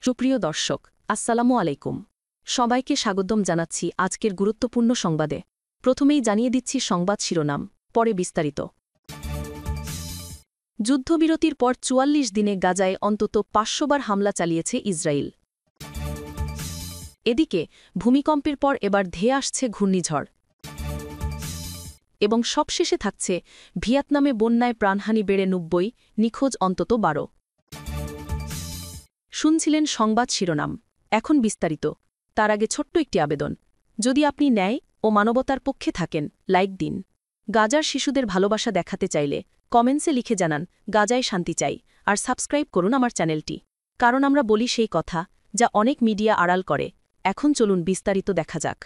সুপ্রিয় দর্শক, আসসালামু আলাইকুম। সবাইকে স্বাগতম জানাচ্ছি আজকের গুরুত্বপূর্ণ সংবাদে। প্রথমেই জানিয়ে দিচ্ছি সংবাদ শিরোনাম, পরে বিস্তারিত। যুদ্ধবিরতির পর ৪৪ দিনে গাজায় অন্তত ৫০০ বার হামলা চালিয়েছে ইসরায়েল। এদিকে ভূমিকম্পের পর এবার ধেয়ে আসছে ঘূর্ণিঝড়। এবং সবশেষে থাকছে ভিয়েতনামে বন্যায় প্রাণহানি বেড়ে ৯০, নিখোঁজ অন্তত ১২। শুনছিলেন সংবাদ শিরোনাম, এখন বিস্তারিত। তার আগে ছোট্ট একটি আবেদন, যদি আপনি ন্যায় ও মানবতার পক্ষে থাকেন, লাইক দিন। গাজার শিশুদের ভালোবাসা দেখাতে চাইলে কমেন্টসে লিখে জানান গাজায় শান্তি চাই, আর সাবস্ক্রাইব করুন আমার চ্যানেলটি, কারণ আমরা বলি সেই কথা যা অনেক মিডিয়া আড়াল করে। এখন চলুন বিস্তারিত দেখা যাক।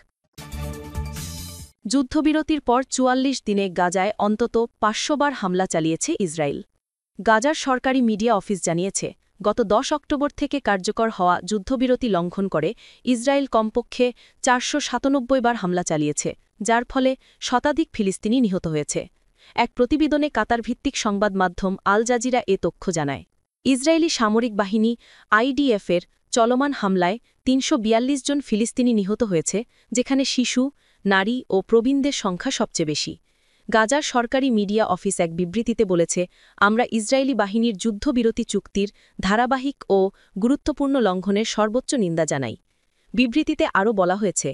যুদ্ধবিরতির পর ৪৪ দিনে গাজায় অন্তত ৫০০ বার হামলা চালিয়েছে ইসরায়েল। গাজার সরকারি মিডিয়া অফিস জানিয়েছে, গত ১০ অক্টোবর থেকে কার্যকর হওয়া যুদ্ধবিরতি লঙ্ঘন করে ইসরায়েল কমপক্ষে ৪৯৭ বার হামলা চালিয়েছে, যার ফলে শতাধিক ফিলিস্তিনি নিহত হয়েছে। এক প্রতিবেদনে কাতার ভিত্তিক সংবাদ মাধ্যম আল জাজিরা এ তথ্য জানায়। ইসরায়েলি সামরিক বাহিনী আইডিএফের চলমান হামলায় ৩৪২ জন ফিলিস্তিনি নিহত হয়েছে, যেখানে শিশু, নারী ও প্রবীণদের সংখ্যা সবচেয়ে বেশি। গাজার সরকারি মিডিয়া অফিস এক বিবৃতিতে বলেছে, আমরা ইসরায়েলি বাহিনীর যুদ্ধবিরতি চুক্তির ধারাবাহিক ও গুরুত্বপূর্ণ লঙ্ঘনের সর্বোচ্চ নিন্দা জানাই। বিবৃতিতে আরও বলা হয়েছে,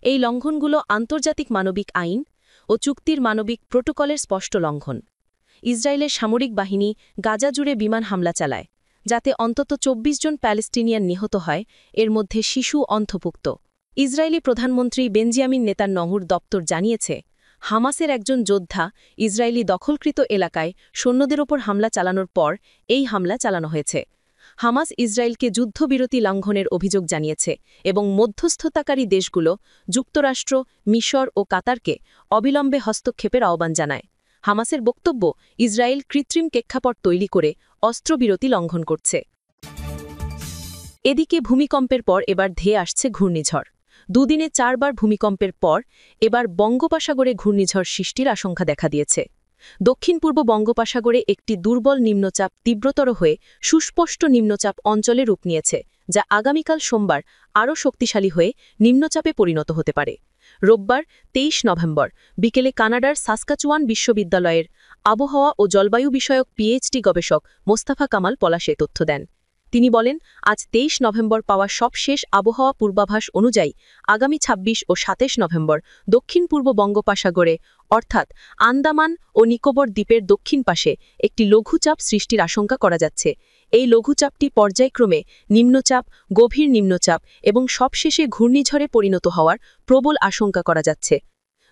এই লঙ্ঘনগুলো আন্তর্জাতিক মানবিক আইন ও চুক্তির মানবিক প্রোটোকলের স্পষ্ট লঙ্ঘন। ইসরায়েলের সামরিক বাহিনী গাজা জুড়ে বিমান হামলা চালায়, যাতে অন্তত ২৪ জন প্যালেস্টিনিয়ান নিহত হয়, এর মধ্যে শিশু অন্তর্ভুক্ত। ইসরায়েলি প্রধানমন্ত্রী বেঞ্জিয়ামিন নেতানয়াহুর দপ্তর জানিয়েছে, হামাসের একজন যোদ্ধা ইসরায়েলি দখলকৃত এলাকায় সৈন্যদের ওপর হামলা চালানোর পর এই হামলা চালানো হয়েছে। হামাস ইসরায়েলকে যুদ্ধবিরতি লঙ্ঘনের অভিযোগ জানিয়েছে এবং মধ্যস্থতাকারী দেশগুলো যুক্তরাষ্ট্র, মিশর ও কাতারকে অবিলম্বে হস্তক্ষেপের আহ্বান জানায়। হামাসের বক্তব্য, ইসরায়েল কৃত্রিম প্রেক্ষাপট তৈরি করে অস্ত্রবিরতি লঙ্ঘন করছে। এদিকে ভূমিকম্পের পর এবার ধেয়ে আসছে ঘূর্ণিঝড়। দুদিনে ৪ বার ভূমিকম্পের পর এবার বঙ্গোপসাগরে ঘূর্ণিঝড় সৃষ্টির আশঙ্কা দেখা দিয়েছে। দক্ষিণ পূর্ব বঙ্গোপসাগরে একটি দুর্বল নিম্নচাপ তীব্রতর হয়ে সুস্পষ্ট নিম্নচাপ অঞ্চলে রূপ নিয়েছে, যা আগামীকাল সোমবার আরও শক্তিশালী হয়ে নিম্নচাপে পরিণত হতে পারে। রোববার ২৩ নভেম্বর বিকেলে কানাডার সাসকাচুয়ান বিশ্ববিদ্যালয়ের আবহাওয়া ও জলবায়ু বিষয়ক পিএইচডি গবেষক মোস্তাফা কামাল পলাশ এ তথ্য দেন। তিনি বলেন, আজ ২৩ নভেম্বর পাওয়া সবশেষ আবহাওয়া পূর্বাভাস অনুযায়ী আগামী ২৬ ও ২৭ নভেম্বর দক্ষিণ পূর্ব বঙ্গোপসাগরে অর্থাৎ আন্দামান ও নিকোবর দ্বীপের দক্ষিণ পাশে একটি লঘুচাপ সৃষ্টির আশঙ্কা করা যাচ্ছে। এই লঘুচাপটি পর্যায়ক্রমে নিম্নচাপ, গভীর নিম্নচাপ এবং সবশেষে ঘূর্ণিঝড়ে পরিণত হওয়ার প্রবল আশঙ্কা করা যাচ্ছে।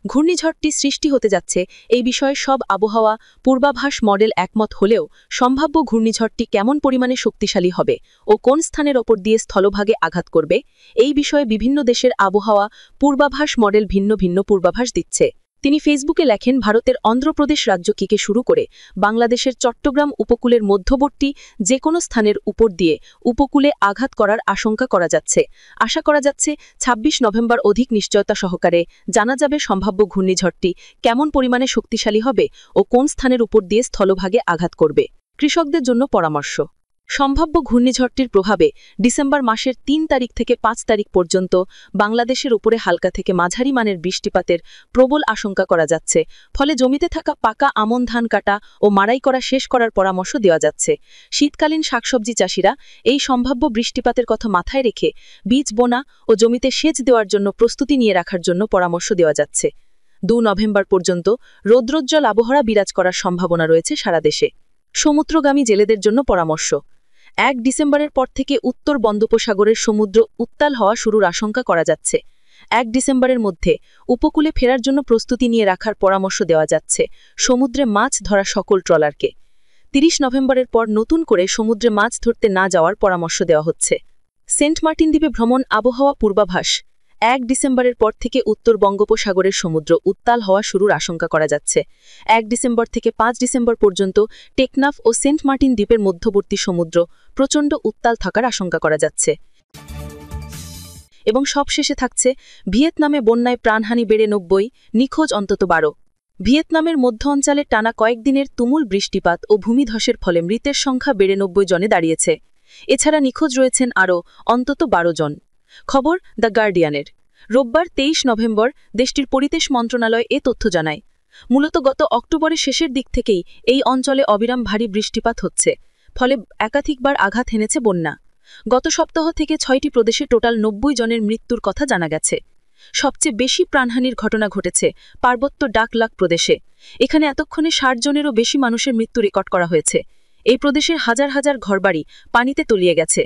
ঘূর্ণিঝড়টি সৃষ্টি হতে যাচ্ছে এই বিষয়ে সব আবহাওয়া পূর্বাভাস মডেল একমত হলেও সম্ভাব্য ঘূর্ণিঝড়টি কেমন পরিমাণে শক্তিশালী হবে ও কোন স্থানের ওপর দিয়ে স্থলভাগে আঘাত করবে, এই বিষয়ে বিভিন্ন দেশের আবহাওয়া পূর্বাভাস মডেল ভিন্ন ভিন্ন পূর্বাভাস দিচ্ছে। তিনি ফেসবুকে লেখেন, ভারতের অন্ধ্রপ্রদেশ রাজ্যকে শুরু করে বাংলাদেশের চট্টগ্রাম উপকূলের মধ্যবর্তী যে কোনো স্থানের উপর দিয়ে উপকূলে আঘাত করার আশঙ্কা করা যাচ্ছে। আশা করা যাচ্ছে ২৬ নভেম্বর অধিক নিশ্চয়তা সহকারে জানা যাবে সম্ভাব্য ঘূর্ণিঝড়টি কেমন পরিমাণে শক্তিশালী হবে ও কোন স্থানের উপর দিয়ে স্থলভাগে আঘাত করবে। কৃষকদের জন্য পরামর্শ। সম্ভাব্য ঘূর্ণিঝড়টির প্রভাবে ডিসেম্বর মাসের ৩ তারিখ থেকে ৫ তারিখ পর্যন্ত বাংলাদেশের উপরে হালকা থেকে মাঝারি মানের বৃষ্টিপাতের প্রবল আশঙ্কা করা যাচ্ছে। ফলে জমিতে থাকা পাকা আমন ধান কাটা ও মাড়াই করা শেষ করার পরামর্শ দেওয়া যাচ্ছে। শীতকালীন শাকসবজি চাষিরা এই সম্ভাব্য বৃষ্টিপাতের কথা মাথায় রেখে বীজ বোনা ও জমিতে সেচ দেওয়ার জন্য প্রস্তুতি নিয়ে রাখার জন্য পরামর্শ দেওয়া যাচ্ছে। ২ নভেম্বর পর্যন্ত রৌদ্রোজ্জ্বল আবহাওয়া বিরাজ করার সম্ভাবনা রয়েছে সারা দেশে। সমুদ্রগামী জেলেদের জন্য পরামর্শ। ১ ডিসেম্বরের পর থেকে উত্তর বঙ্গোপসাগরের সমুদ্র উত্তাল হওয়া শুরুর আশঙ্কা করা যাচ্ছে। ১ ডিসেম্বরের মধ্যে উপকূলে ফেরার জন্য প্রস্তুতি নিয়ে রাখার পরামর্শ দেওয়া যাচ্ছে সমুদ্রে মাছ ধরা সকল ট্রলারকে। ৩০ নভেম্বরের পর নতুন করে সমুদ্রে মাছ ধরতে না যাওয়ার পরামর্শ দেওয়া হচ্ছে। সেন্ট মার্টিন দ্বীপে ভ্রমণ আবহাওয়া পূর্বাভাস। ১ ডিসেম্বরের পর থেকে উত্তর বঙ্গোপসাগরের সমুদ্র উত্তাল হওয়া শুরুর আশঙ্কা করা যাচ্ছে। ১ ডিসেম্বর থেকে ৫ ডিসেম্বর পর্যন্ত টেকনাফ ও সেন্ট মার্টিন দ্বীপের মধ্যবর্তী সমুদ্র প্রচণ্ড উত্তাল থাকার আশঙ্কা করা যাচ্ছে। এবং সবশেষে থাকছে ভিয়েতনামে বন্যায় প্রাণহানি বেড়ে ৯০, নিখোঁজ অন্তত ১২। ভিয়েতনামের মধ্য অঞ্চলে টানা কয়েকদিনের তুমুল বৃষ্টিপাত ও ভূমিধসের ফলে মৃতের সংখ্যা বেড়ে ৯০ জনে দাঁড়িয়েছে। এছাড়া নিখোঁজ রয়েছেন আরও অন্তত 12 জন। খবর দ্য গার্ডিয়ানের। রোববার 23 নভেম্বর দেশটির পরিবেশ মন্ত্রণালয় এ তথ্য জানায়। মূলত গত অক্টোবরের শেষের দিক থেকেই এই অঞ্চলে অবিরাম ভারী বৃষ্টিপাত হচ্ছে, ফলে একাধিকবার আঘাত হেনেছে বন্যা। গত সপ্তাহ থেকে 6টি প্রদেশে টোটাল 90 জনের মৃত্যুর কথা জানা গেছে। সবচেয়ে বেশি প্রাণহানির ঘটনা ঘটেছে পার্বত্য ডাকলাক প্রদেশে। এখানে এতক্ষণে 60 জনেরও বেশি মানুষের মৃত্যু রেকর্ড করা হয়েছে। এই প্রদেশের হাজার হাজার ঘরবাড়ি পানিতে তলিয়ে গেছে।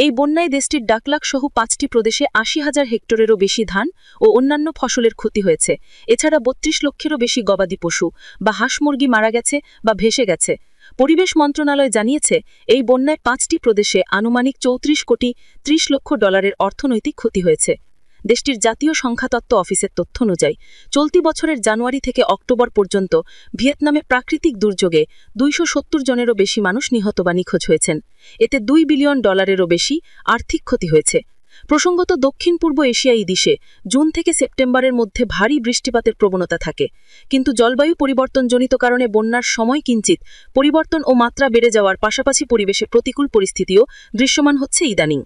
এই বন্যায় দেশটির ডাকলাক সহ 5টি প্রদেশে 80,000 হেক্টরেরও বেশি ধান ও অন্যান্য ফসলের ক্ষতি হয়েছে। এছাড়া 32 লক্ষেরও বেশি গবাদি পশু বা হাঁস মুরগি মারা গেছে বা ভেসে গেছে। পরিবেশ মন্ত্রণালয় জানিয়েছে, এই বন্যায় 5টি প্রদেশে আনুমানিক 34 কোটি 30 লক্ষ ডলারের অর্থনৈতিক ক্ষতি হয়েছে। দেশটির জাতীয় সংখ্যাতত্ত্ব অফিসের তথ্য অনুযায়ী চলতি বছরের জানুয়ারি থেকে অক্টোবর পর্যন্ত ভিয়েতনামে প্রাকৃতিক দুর্যোগে 270 জনেরও বেশি মানুষ নিহত বা নিখোঁজ হয়েছেন। এতে $2 বিলিয়ন বেশি আর্থিক ক্ষতি হয়েছে। প্রসঙ্গত, দক্ষিণ পূর্ব এশিয়ায় দেশে জুন থেকে সেপ্টেম্বরের মধ্যে ভারী বৃষ্টিপাতের প্রবণতা থাকে, কিন্তু জলবায়ু পরিবর্তনজনিত কারণে বন্যার সময় কিঞ্চিত পরিবর্তন ও মাত্রা বেড়ে যাওয়ার পাশাপাশি পরিবেশে প্রতিকূল পরিস্থিতিও দৃশ্যমান হচ্ছে ইদানিং।